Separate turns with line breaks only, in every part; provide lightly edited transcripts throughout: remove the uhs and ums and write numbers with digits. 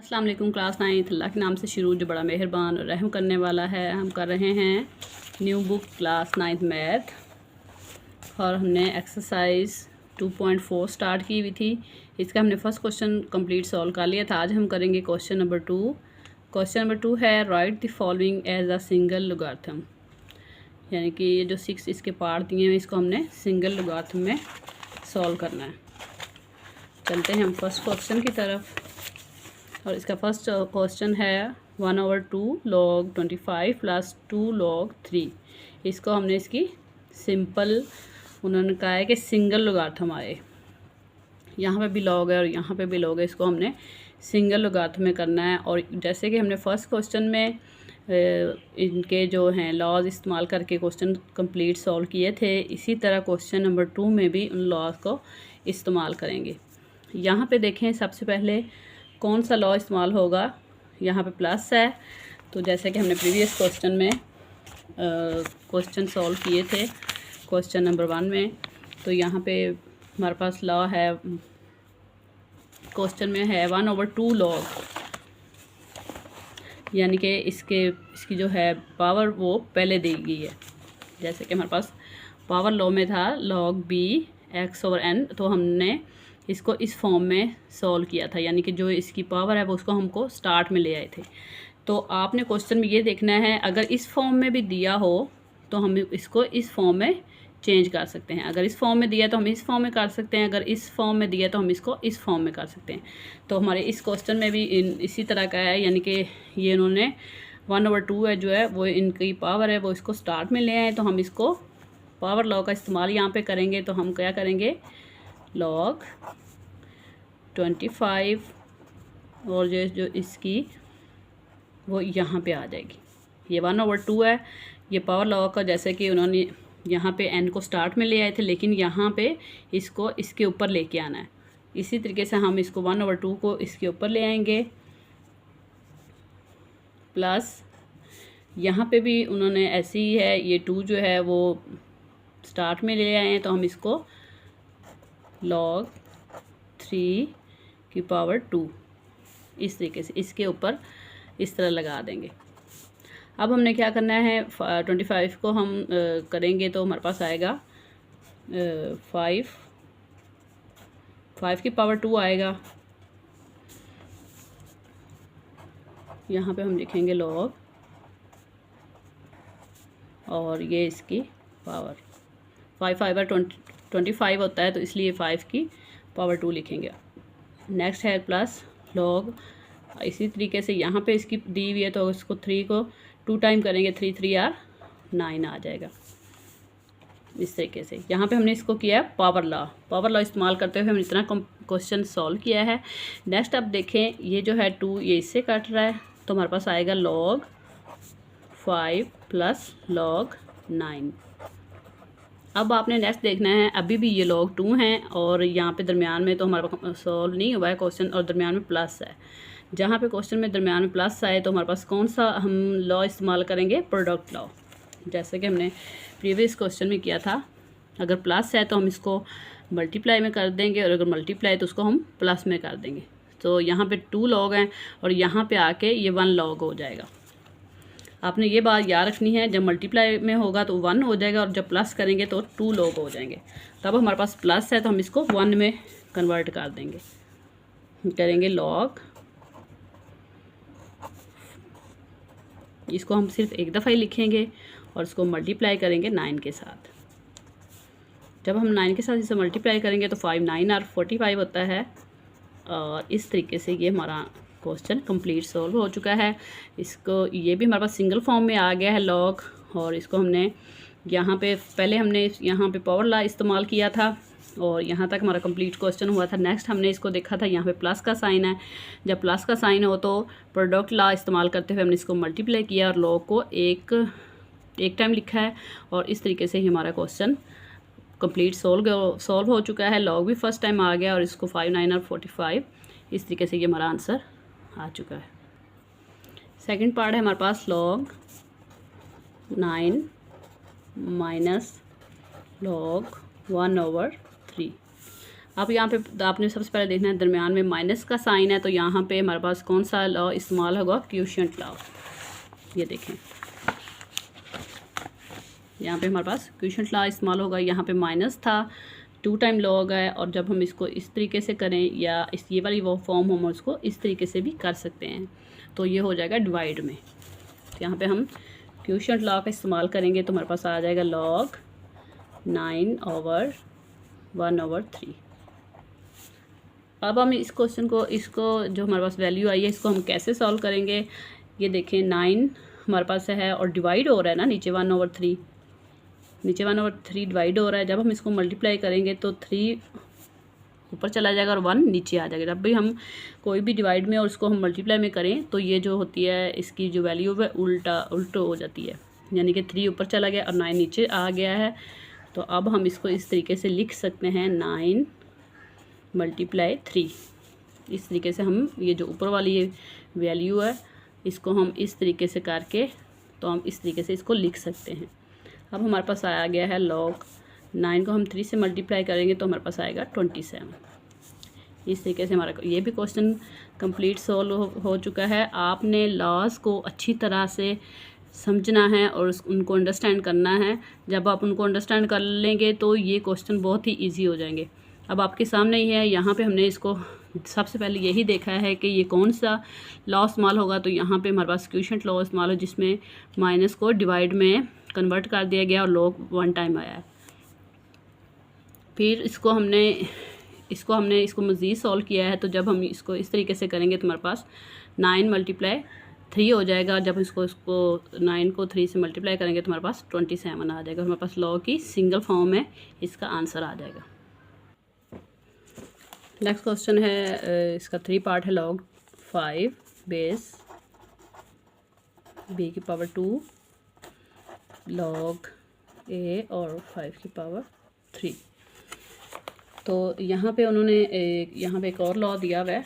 अस्सलाम वालेकुम। क्लास 9 अल्लाह के नाम से शुरू जो बड़ा मेहरबान और रहम करने वाला है। हम कर रहे हैं न्यू बुक क्लास 9 मैथ और हमने एक्सरसाइज 2.4 स्टार्ट की हुई थी। इसका हमने फर्स्ट क्वेश्चन कंप्लीट सॉल्व कर लिया था। आज हम करेंगे क्वेश्चन नंबर 2। क्वेश्चन नंबर 2 है write the following as a single logarithm, यानी कि ये जो 6 इसके पार्ट दिए हैं इसको हमने सिंगल लॉगरिथम में सॉल्व करना है। चलते हैं हम फर्स्ट क्वेश्चन की तरफ और इसका फर्स्ट क्वेश्चन है 1/2 log 25 + 2 log 3। इसको हमने इसकी सिंपल, उन्होंने कहा है कि सिंगल लॉगरिथम आए। यहाँ पे भी लॉग है और यहाँ पे भी लॉग है, इसको हमने सिंगल लॉगरिथम में करना है। और जैसे कि हमने फर्स्ट क्वेश्चन में इनके जो हैं लॉज इस्तेमाल करके क्वेश्चन कंप्लीट सॉल्व किए थे, इसी तरह क्वेश्चन नंबर 2 में भी उन लॉज को इस्तेमाल करेंगे। यहाँ पे देखें सबसे पहले कौन सा लॉ इस्तेमाल होगा। यहाँ पे प्लस है, तो जैसे कि हमने प्रीवियस क्वेश्चन में क्वेश्चन सॉल्व किए थे क्वेश्चन नंबर 1 में, तो यहाँ पे हमारे पास लॉ है, क्वेश्चन में है 1/2 log, यानी कि इसकी जो है पावर वो पहले दी गई है। जैसे कि हमारे पास पावर लॉ में था log b x/n, तो हमने इसको इस फॉर्म में सॉल्व किया था, यानी कि जो इसकी पावर है वो उसको हमको स्टार्ट में ले आए थे। तो आपने क्वेश्चन में ये देखना है, अगर इस फॉर्म में भी दिया हो तो हम इसको इस फॉर्म में चेंज कर सकते हैं। अगर इस फॉर्म में दिया तो हम इस फॉर्म में कर सकते हैं, अगर इस फॉर्म में दिया तो हम इसको इस फॉर्म में कर सकते हैं। तो हमारे इस क्वेश्चन में भी इसी तरह का है, यानी कि ये इन्होंने 1/2 है जो है वो इनकी पावर है वो इसको स्टार्ट में ले आए, तो हम इसको पावर लॉ का इस्तेमाल यहाँ पे करेंगे। तो हम क्या करेंगे, log 25 और जो इसकी वो यहाँ पे आ जाएगी। ये 1/2 है, ये पावर लॉ का, जैसे कि उन्होंने यहाँ पे n को स्टार्ट में ले आए थे, लेकिन यहाँ पे इसको इसके ऊपर लेके आना है। इसी तरीके से हम इसको 1/2 को इसके ऊपर ले आएंगे, प्लस यहाँ पे भी उन्होंने ऐसे ही है, ये 2 जो है वो स्टार्ट में ले आए हैं, तो हम इसको log 3 की पावर 2 इस तरीके से इसके ऊपर इस तरह लगा देंगे। अब हमने क्या करना है, 25 को हम करेंगे तो हमारे पास आएगा 5 की पावर 2 आएगा। यहाँ पे हम लिखेंगे log और ये इसकी पावर 5 25 होता है, तो इसलिए 5 की पावर 2 लिखेंगे। नेक्स्ट है प्लस log, इसी तरीके से यहाँ पे इसकी दी हुई है तो इसको 3 को 2 टाइम करेंगे, 3 3 आर 9 आ जाएगा। इस तरीके से यहाँ पे हमने इसको किया है पावर लॉ इस्तेमाल करते हुए हमने इतना क्वेश्चन सॉल्व किया है। नेक्स्ट अब देखें, ये जो है 2 ये इससे कट रहा है, तो हमारे पास आएगा log 5 + log 9। अब आपने नेक्स्ट देखना है, अभी भी ये log 2 हैं और यहाँ पे दरमियान में तो हमारे पास सॉल्व नहीं हुआ है क्वेश्चन, और दरमियान में प्लस है। जहाँ पे क्वेश्चन में दरमियान में प्लस आए तो हमारे पास कौन सा हम लॉ इस्तेमाल करेंगे, प्रोडक्ट लॉ। जैसे कि हमने प्रीवियस क्वेश्चन में किया था, अगर प्लस है तो हम इसको मल्टीप्लाई में कर देंगे, और अगर मल्टीप्लाई है तो उसको हम प्लस में कर देंगे। तो यहाँ पे 2 log हैं और यहाँ पे आके ये 1 log हो जाएगा। आपने ये बात याद रखनी है, जब मल्टीप्लाई में होगा तो 1 हो जाएगा और जब प्लस करेंगे तो 2 log हो जाएंगे। तब हमारे पास प्लस है तो हम इसको 1 में कन्वर्ट कर देंगे, करेंगे log, इसको हम सिर्फ एक दफ़ा ही लिखेंगे और इसको मल्टीप्लाई करेंगे 9 के साथ। जब हम 9 के साथ इसे मल्टीप्लाई करेंगे तो 5 9 और 45 होता है। और इस तरीके से ये हमारा क्वेश्चन कंप्लीट सॉल्व हो चुका है। इसको ये भी हमारे पास सिंगल फॉर्म में आ गया है log, और इसको हमने यहाँ पे पहले हमने यहाँ पे पावर लॉ इस्तेमाल किया था और यहाँ तक हमारा कंप्लीट क्वेश्चन हुआ था। नेक्स्ट हमने इसको देखा था, यहाँ पे प्लस का साइन है, जब प्लस का साइन हो तो प्रोडक्ट लॉ इस्तेमाल करते हुए हमने इसको मल्टीप्लाई किया और log को एक टाइम लिखा है, और इस तरीके से ही हमारा क्वेश्चन कंप्लीट सॉल्व हो चुका है। log भी फर्स्ट टाइम आ गया और इसको 5 9 और 45 इस तरीके से ये हमारा आंसर आ चुका है। सेकंड पार्ट है हमारे पास log 9 - log 1/3। अब यहाँ पे आपने सबसे पहले देखना है दरमियान में माइनस का साइन है, तो यहाँ पे हमारे पास कौन सा लॉ इस्तेमाल होगा, क्वोशिएंट लॉ। ये देखें यहाँ पे हमारे पास क्वोशिएंट लॉ इस्तेमाल होगा। यहाँ पे माइनस था, 2 टाइम लॉग है, और जब हम इसको इस तरीके से करें या इस ये वाली वो फॉर्म हम उसको इस तरीके से भी कर सकते हैं, तो ये हो जाएगा डिवाइड में। तो यहाँ पे हम क्वोशिएंट लॉ का इस्तेमाल करेंगे तो हमारे पास आ जाएगा लॉग 9/1/3। अब हम इस क्वेश्चन को, इसको जो हमारे पास वैल्यू आई है, इसको हम कैसे सॉल्व करेंगे। ये देखें 9 हमारे पास है और डिवाइड हो रहा है ना, नीचे 1/3, नीचे 1/3 डिवाइड हो रहा है। जब हम इसको मल्टीप्लाई करेंगे तो 3 ऊपर चला जाएगा और 1 नीचे आ जाएगा। जब भी हम कोई भी डिवाइड में और उसको हम मल्टीप्लाई में करें तो ये जो होती है इसकी जो वैल्यू है उल्ट हो जाती है, यानी कि 3 ऊपर चला गया और 9 नीचे आ गया है। तो अब हम इसको इस तरीके से लिख सकते हैं 9 × 3। इस तरीके से हम ये जो ऊपर वाली ये वैल्यू है इसको हम इस तरीके से करके, तो हम इस तरीके से इसको लिख सकते हैं। अब हमारे पास आया गया है लॉग 9 को हम 3 से मल्टीप्लाई करेंगे तो हमारे पास आएगा 27। इस तरीके से हमारा ये भी क्वेश्चन कंप्लीट सॉल्व हो चुका है। आपने लॉज को अच्छी तरह से समझना है और उनको अंडरस्टैंड करना है। जब आप उनको अंडरस्टैंड कर लेंगे तो ये क्वेश्चन बहुत ही ईजी हो जाएंगे। अब आपके सामने ही है, यहाँ पे हमने इसको सबसे पहले यही देखा है कि ये कौन सा लॉ इस्तेमाल होगा। तो यहाँ पे हमारे पास क्वोशिएंट लॉ इस्तेमाल हो, जिसमें माइनस को डिवाइड में कन्वर्ट कर दिया गया और लॉग 1 टाइम आया है। फिर इसको हमने इसको मज़ीद सॉल्व किया है। तो जब हम इसको इस तरीके से करेंगे तो हमारे पास 9 × 3 हो जाएगा। जब इसको 9 को 3 से मल्टीप्लाई करेंगे तो हमारे पास 27 आ जाएगा। हमारे पास लॉ की सिंगल फॉर्म में इसका आंसर आ जाएगा। नेक्स्ट क्वेश्चन है, इसका 3 पार्ट है। Log 5 base b⁻2 log a और 5⁻3। तो यहाँ पे उन्होंने यहाँ पे एक और लॉ दिया हुआ है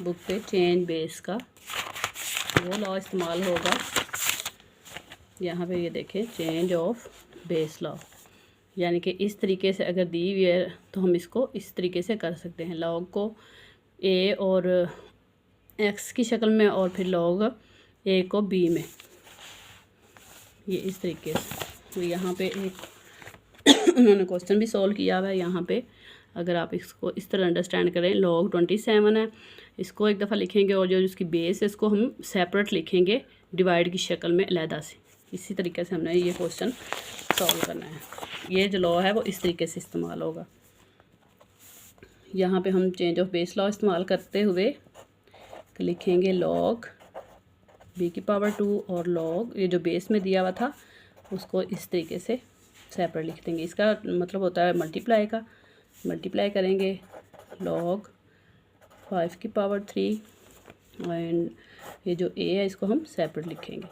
बुक पे, चेंज बेस का। वो लॉ इस्तेमाल होगा यहाँ पे, ये देखें चेंज ऑफ बेस लॉ, यानी कि इस तरीके से अगर दी हुई है तो हम इसको इस तरीके से कर सकते हैं, लॉग को a और x की शक्ल में और फिर लॉग a को b में, ये इस तरीके से। तो यहाँ पे एक उन्होंने क्वेश्चन भी सॉल्व किया हुआ है। यहाँ पे अगर आप इसको इस तरह अंडरस्टैंड करें, लॉग 27 है, इसको एक दफ़ा लिखेंगे और जो इसकी बेस है इसको हम सेपरेट लिखेंगे डिवाइड की शक्ल में अलहदा से। इसी तरीके से हमने ये क्वेश्चन सॉल्व करना है। ये जो लॉ है वो इस तरीके से इस्तेमाल होगा। यहाँ पे हम चेंज ऑफ बेस लॉ इस्तेमाल करते हुए लिखेंगे लॉग b⁻2 और लॉग ये जो बेस में दिया हुआ था उसको इस तरीके से सेपरेट लिख देंगे। इसका मतलब होता है मल्टीप्लाई का, मल्टीप्लाई करेंगे लॉग 5⁻3 एंड ये जो a है इसको हम सेपरेट लिखेंगे।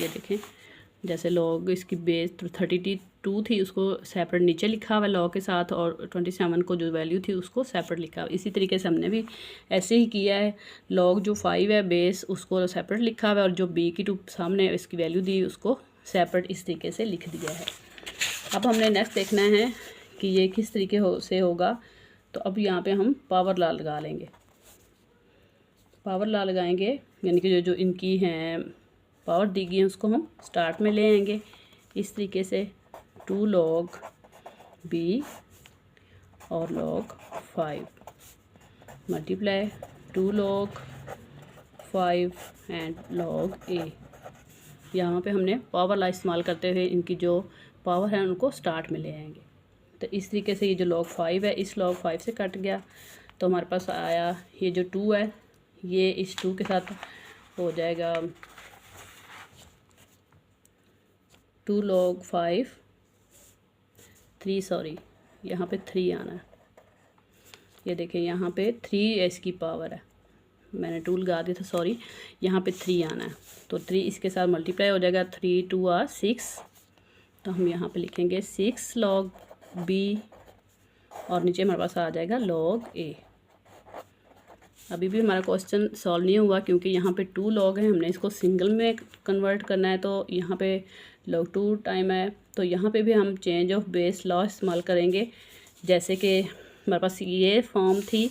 ये देखें जैसे लॉग इसकी बेस 32 थी उसको सेपरेट नीचे लिखा हुआ है लॉग के साथ, और 27 को जो वैल्यू थी उसको सेपरेट लिखा हुआ। इसी तरीके से हमने भी ऐसे ही किया है। लॉग जो 5 है बेस उसको सेपरेट लिखा हुआ है और जो b⁻2 सामने इसकी वैल्यू दी उसको सेपरेट इस तरीके से लिख दिया है। अब हमने नेक्स्ट देखना है कि ये किस तरीके से होगा। तो अब यहाँ पे हम पावर लॉ लगा लेंगे। पावर लॉ लगाएंगे यानी कि जो इनकी हैं पावर दी गई है उसको हम स्टार्ट में ले आएंगे इस तरीके से, 2 log b और log 5 multiply 2 log 5 and log a। यहाँ पे हमने पावर लॉ इस्तेमाल करते हुए इनकी जो पावर है उनको स्टार्ट में ले आएंगे। तो इस तरीके से ये जो log 5 है इस log 5 से कट गया, तो हमारे पास आया ये जो 2 है ये इस 2 के साथ हो जाएगा 2 log 5 3 सॉरी यहाँ पे 3 आना है। ये देखें यहाँ पे 3 इसकी पावर है, मैंने 2 लगा दिया था सॉरी, यहाँ पे 3 आना है। तो 3 इसके साथ मल्टीप्लाई हो जाएगा, 3 2 are 6। तो हम यहाँ पे लिखेंगे 6 log b और नीचे हमारे पास आ जाएगा log a। अभी भी हमारा क्वेश्चन सॉल्व नहीं हुआ क्योंकि यहाँ पे 2 log है, हमने इसको सिंगल में कन्वर्ट करना है। तो यहाँ पे log 2 टाइम है। तो यहाँ पे भी हम चेंज ऑफ बेस लॉ इस्तेमाल करेंगे। जैसे कि हमारे पास ये फॉर्म थी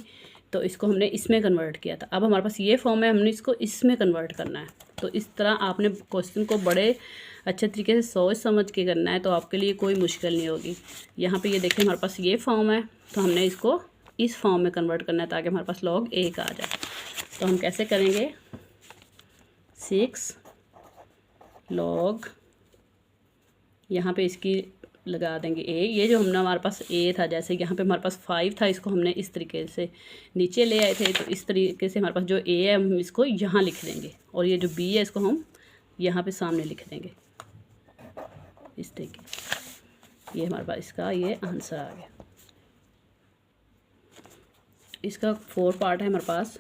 तो इसको हमने इसमें कन्वर्ट किया था, अब हमारे पास ये फॉर्म है, हमने इसको इसमें कन्वर्ट करना है। तो इस तरह आपने क्वेश्चन को बड़े अच्छे तरीके से सोच समझ के करना है, तो आपके लिए कोई मुश्किल नहीं होगी। यहाँ पे ये देखें हमारे पास ये फॉर्म है, तो हमने इसको इस फॉर्म में कन्वर्ट करना है ताकि हमारे पास log 1 आ जाए। तो हम कैसे करेंगे, 6 log, यहाँ पे इसकी लगा देंगे a। ये जो हमने हमारे पास a था, जैसे यहाँ पे हमारे पास 5 था, इसको हमने इस तरीके से नीचे ले आए थे, तो इस तरीके से हमारे पास जो a है हम इसको यहाँ लिख देंगे, और ये जो b है इसको हम यहाँ पे सामने लिख देंगे इस तरीके से। ये हमारे पास इसका ये आंसर आ गया। इसका 4 पार्ट है हमारे पास,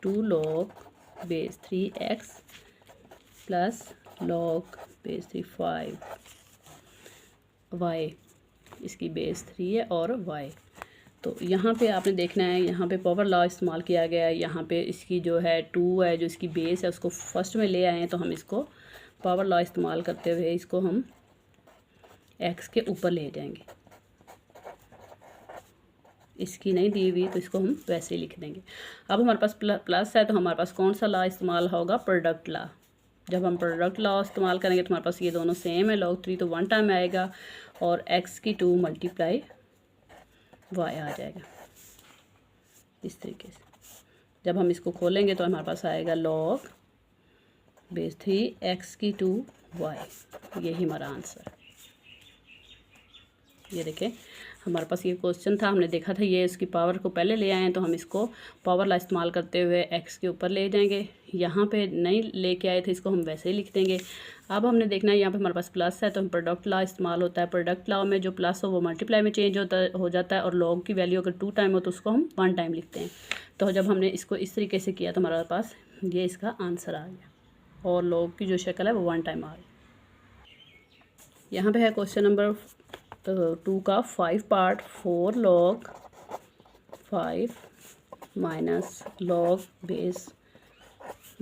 2 log base 3x plus log base 3 5 y, इसकी बेस 3 है और y। तो यहाँ पे आपने देखना है, यहाँ पे पावर लॉ इस्तेमाल किया गया है। यहाँ पे इसकी जो है 2 है, जो इसकी बेस है उसको फर्स्ट में ले आए हैं, तो हम इसको पावर लॉ इस्तेमाल करते हुए इसको हम x के ऊपर ले जाएंगे। इसकी नहीं दी हुई तो इसको हम वैसे ही लिख देंगे। अब हमारे पास प्लस है, तो हमारे पास कौन सा लॉ इस्तेमाल होगा, प्रोडक्ट लॉ। जब हम प्रोडक्ट लॉ इस्तेमाल करेंगे तो हमारे पास ये दोनों सेम है, log 3 तो 1 टाइम आएगा और x की 2 मल्टीप्लाई y आ जाएगा इस तरीके से। जब हम इसको खोलेंगे तो हमारे पास आएगा log बेस 3 x की 2 y। यही हमारा आंसर। ये देखें हमारे पास ये क्वेश्चन था, हमने देखा था ये इसकी पावर को पहले ले आए हैं, तो हम इसको पावर ला इस्तेमाल करते हुए x के ऊपर ले जाएंगे। यहाँ पे नहीं लेके आए थे, इसको हम वैसे ही लिख देंगे। अब हमने देखना है यहाँ पे हमारे पास प्लस है, तो हम प्रोडक्ट लॉ इस्तेमाल होता है। प्रोडक्ट लॉ में जो प्लस हो वो मल्टीप्लाई में चेंज हो जाता है, और log की वैल्यू अगर 2 टाइम हो तो उसको हम 1 टाइम लिखते हैं। तो जब हमने इसको इस तरीके से किया तो हमारे पास ये इसका आंसर आ गया, और log की जो शक्ल है वो 1 टाइम आ गई। यहाँ पे है क्वेश्चन नंबर 2 का 5 part, 4 log 5 minus log base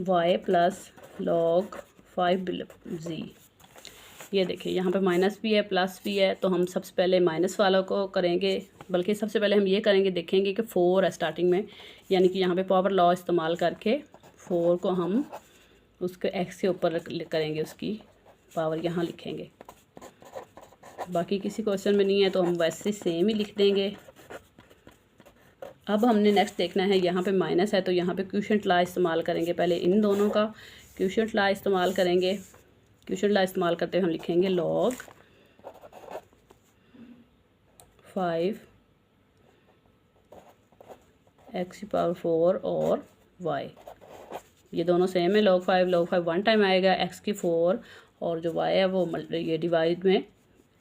y plus log 5 z। ये देखिए यहाँ पे माइनस भी है प्लस भी है, तो हम सबसे पहले माइनस वालों को करेंगे, बल्कि सबसे पहले हम ये करेंगे, देखेंगे कि 4 है स्टार्टिंग में, यानी कि यहाँ पे पावर लॉ इस्तेमाल करके 4 को हम उसके x के ऊपर करेंगे, उसकी पावर यहाँ लिखेंगे। बाकी किसी क्वेश्चन में नहीं है तो हम वैसे सेम ही लिख देंगे। अब हमने नेक्स्ट देखना है, यहाँ पे माइनस है तो यहाँ पे क्वोशिएंट लॉ इस्तेमाल करेंगे। पहले इन दोनों का क्वोशिएंट लॉ इस्तेमाल करेंगे। क्वोशिएंट लॉ इस्तेमाल करते हुए हम लिखेंगे log 5 x की पावर 4 और y। ये दोनों सेम है, log 5 1 टाइम आएगा, x की 4 और जो y है वो ये डिवाइड में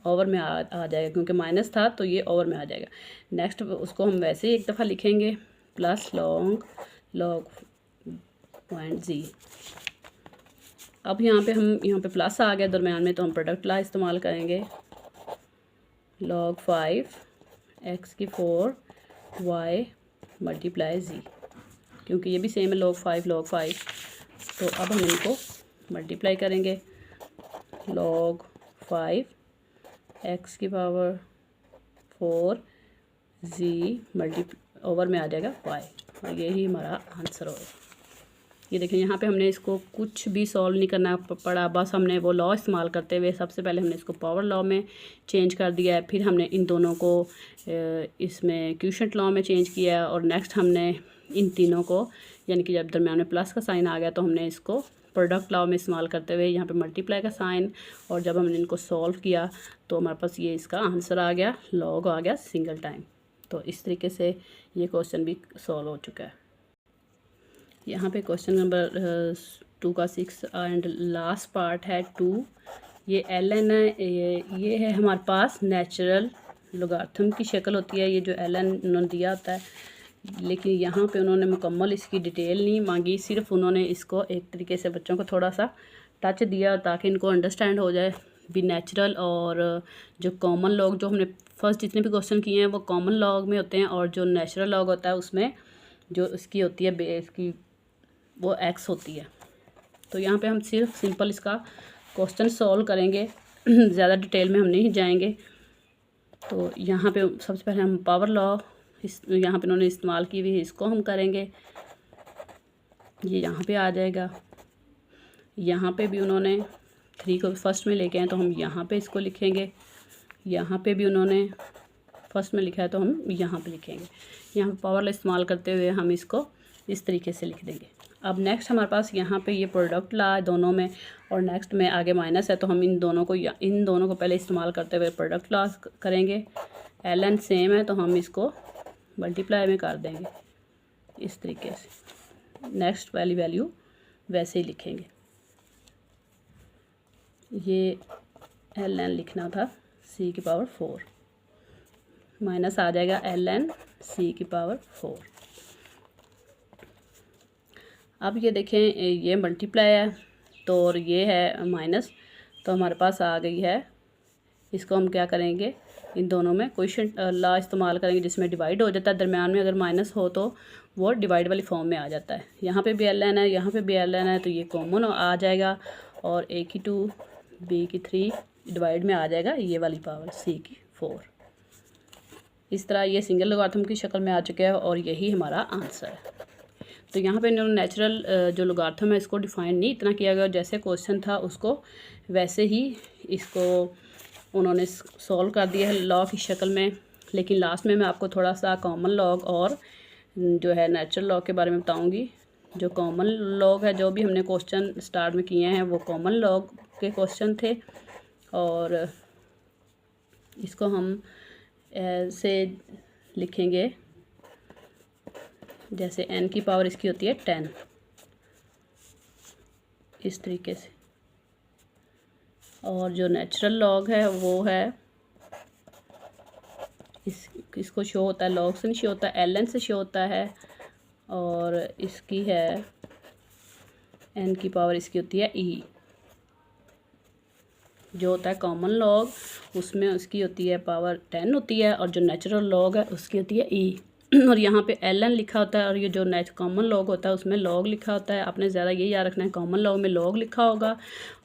ओवर में आ जाएगा, क्योंकि माइनस था तो ये ओवर में आ जाएगा। नेक्स्ट उसको हम वैसे ही एक दफ़ा लिखेंगे, प्लस log पॉइंट z। अब यहाँ पे प्लस आ गया दरम्यान में, तो हम प्रोडक्ट लॉ इस्तेमाल करेंगे, log 5 x की 4 y मल्टीप्लाई z, क्योंकि ये भी सेम है log 5। तो अब हम इनको मल्टीप्लाई करेंगे, log 5 x की पावर 4 z ओवर में आ जाएगा y, और यही हमारा आंसर होगा। ये देखें यहाँ पे हमने इसको कुछ भी सॉल्व नहीं करना पड़ा, बस हमने वो लॉ इस्तेमाल करते हुए सबसे पहले हमने इसको पावर लॉ में चेंज कर दिया है, फिर हमने इन दोनों को इसमें क्वोशिएंट लॉ में चेंज किया है, और नेक्स्ट हमने इन तीनों को, यानी कि जब दरम्यान में प्लस का साइन आ गया तो हमने इसको प्रोडक्ट लॉ में इस्तेमाल करते हुए यहाँ पे मल्टीप्लाई का साइन, और जब हमने इनको सॉल्व किया तो हमारे पास ये इसका आंसर आ गया, लॉग आ गया सिंगल टाइम। तो इस तरीके से ये क्वेश्चन भी सॉल्व हो चुका है। यहाँ पे क्वेश्चन नंबर 2 का 6 एंड लास्ट पार्ट है 2। ये ln है, ये है हमारे पास नेचुरल लोगारिथम की शक्ल होती है, ये जो ln उन्होंने दिया होता है, लेकिन यहाँ पे उन्होंने मुकम्मल इसकी डिटेल नहीं मांगी, सिर्फ उन्होंने इसको एक तरीके से बच्चों को थोड़ा सा टच दिया ताकि इनको अंडरस्टैंड हो जाए भी नेचुरल और जो कॉमन लॉग, जो हमने फर्स्ट जितने भी क्वेश्चन किए हैं वो कॉमन लॉग में होते हैं, और जो नेचुरल लॉग होता है उसमें जो इसकी होती है बेस की वो x होती है। तो यहाँ पे हम सिर्फ सिंपल इसका क्वेश्चन सॉल्व करेंगे। ज़्यादा डिटेल में हम नहीं जाएंगे। तो यहाँ पे सबसे पहले हम पावर लॉ यहाँ पे उन्होंने इस्तेमाल की हुई है, इसको हम करेंगे। ये यहाँ पे आ जाएगा। यहाँ पे भी उन्होंने 3 को फर्स्ट में लेके आए तो हम यहाँ पे इसको लिखेंगे। यहाँ पे भी उन्होंने फर्स्ट में लिखा है तो हम यहाँ पे लिखेंगे। यहाँ पे पावर लॉ इस्तेमाल करते हुए हम इसको इस तरीके से लिख देंगे। अब नेक्स्ट हमारे पास यहाँ पे ये प्रोडक्ट ला है दोनों में, और नेक्स्ट में आगे माइनस है तो हम इन दोनों को पहले इस्तेमाल करते हुए प्रोडक्ट लॉ करेंगे। ln सेम है तो हम इसको मल्टीप्लाई में कर देंगे इस तरीके से। नेक्स्ट वाली वैल्यू वैसे ही लिखेंगे। ये ln लिखना था c की पावर 4, माइनस आ जाएगा ln c की पावर 4। अब ये देखें, ये मल्टीप्लाई है तो और ये है माइनस, तो हमारे पास आ गई है। इसको हम क्या करेंगे, इन दोनों में क्वोशिएंट लॉ इस्तेमाल करेंगे जिसमें डिवाइड हो जाता है। दरम्यान में अगर माइनस हो तो वो डिवाइड वाली फॉर्म में आ जाता है। यहाँ पे भी ln है, यहाँ पे भी ln है, तो ये कॉमन आ जाएगा और a की 2 b की 3 डिवाइड में आ जाएगा ये वाली पावर c की 4। इस तरह ये सिंगल लॉगरिथम की शक्ल में आ चुका है और यही हमारा आंसर है। तो यहाँ पे इन्होंने नेचुरल जो लॉगरिथम है इसको डिफ़ाइन नहीं इतना किया गया, जैसे क्वेश्चन था उसको वैसे ही इसको उन्होंने सॉल्व कर दिया है लॉ की शक्ल में। लेकिन लास्ट में मैं आपको थोड़ा सा कॉमन लॉग और जो है नेचुरल लॉग के बारे में बताऊँगी। जो कॉमन लॉग है, जो भी हमने क्वेश्चन स्टार्ट में किए हैं वो कॉमन लॉग के क्वेश्चन थे, और इसको हम ऐसे लिखेंगे जैसे n की पावर इसकी होती है 10, इस तरीके से। और जो नेचुरल लॉग है वो है इसको शो होता है लॉग से नहीं शो होता है, ln से शो होता है, और इसकी है n की पावर इसकी होती है e। जो होता है कॉमन लॉग उसमें उसकी होती है पावर 10 होती है, और जो नेचुरल लॉग है उसकी होती है e। और यहाँ पे ln लिखा होता है, और ये जो कॉमन लॉग होता है उसमें लॉग लिखा होता है। आपने ज़्यादा ये याद रखना है, कॉमन लॉग में लॉग लिखा होगा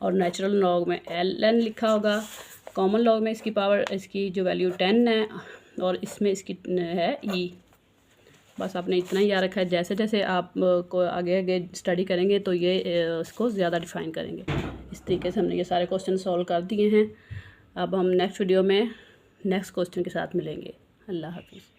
और नेचुरल लॉग में ln लिखा होगा। कॉमन लॉग में इसकी पावर इसकी जो वैल्यू 10 है और इसमें इसकी है e। बस आपने इतना ही याद रखा है। जैसे जैसे आप को आगे आगे स्टडी करेंगे तो ये इसको ज़्यादा डिफ़ाइन करेंगे। इस तरीके से हमने ये सारे क्वेश्चन सॉल्व कर दिए हैं। अब हम नेक्स्ट वीडियो में नेक्स्ट क्वेश्चन के साथ मिलेंगे। अल्लाह हाफिज़।